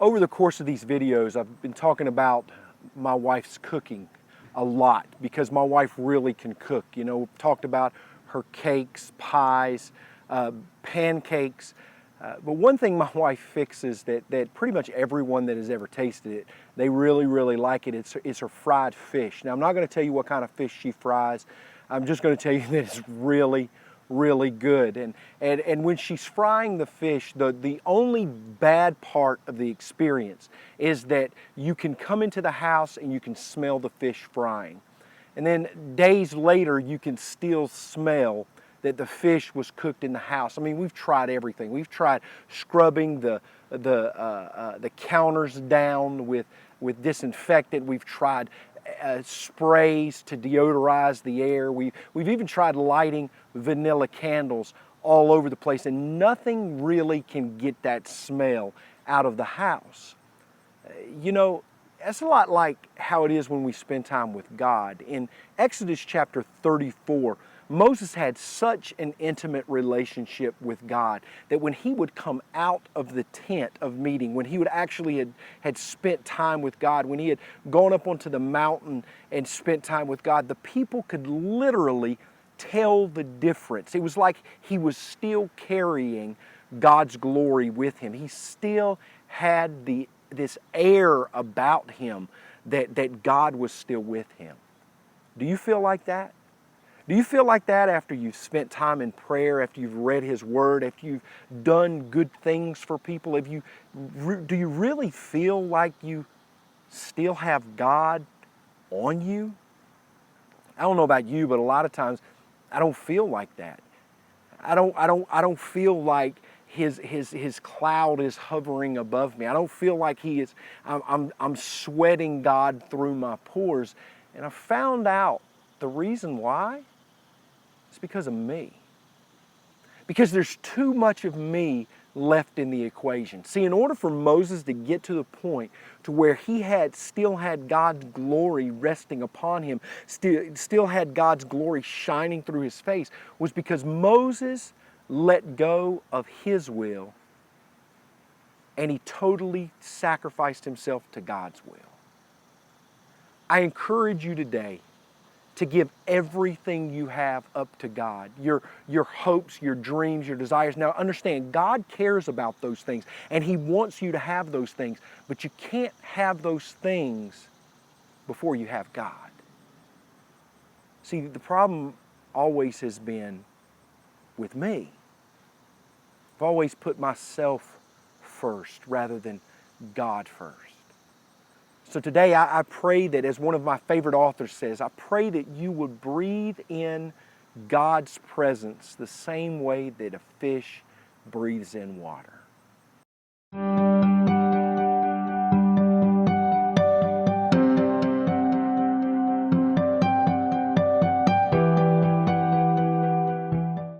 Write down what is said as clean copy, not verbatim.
Over the course of these videos, I've been talking about my wife's cooking a lot because my wife really can cook. You know, we've talked about her cakes, pies, pancakes. But one thing my wife fixes that pretty much everyone that has ever tasted it, they really, really like it. It's her fried fish. Now, I'm not going to tell you what kind of fish she fries. I'm just going to tell you that it's really, really good. And when she's frying the fish, the only bad part of the experience is that you can come into the house and you can smell the fish frying. And then days later, you can still smell that the fish was cooked in the house. I mean, we've tried everything. We've tried scrubbing the counters down with disinfectant. We've tried sprays to deodorize the air. We've even tried lighting vanilla candles all over the place, and nothing really can get that smell out of the house. You know, that's a lot like how it is when we spend time with God. In Exodus chapter 34, Moses had such an intimate relationship with God that when he would come out of the tent of meeting, when he would actually had spent time with God, when he had gone up onto the mountain and spent time with God, the people could literally tell the difference. It was like he was still carrying God's glory with him. He still had this air about him that God was still with him. Do you feel like that? Do you feel like that after you've spent time in prayer, after you've read His Word, after you've done good things for people? Do you really feel like you still have God on you? I don't know about you, but a lot of times I don't feel like that. I don't feel like his cloud is hovering above me. I don't feel like I'm sweating God through my pores. And I found out the reason why. It's because of me. Because there's too much of me left in the equation. See, in order for Moses to get to the point to where he still had God's glory resting upon him, still had God's glory shining through his face, was because Moses let go of his will and he totally sacrificed himself to God's will. I encourage you today to give everything you have up to God, your hopes, your dreams, your desires. Now understand, God cares about those things and He wants you to have those things, but you can't have those things before you have God. See, the problem always has been with me. I've always put myself first rather than God first. So today I pray that, as one of my favorite authors says, I pray that you would breathe in God's presence the same way that a fish breathes in water.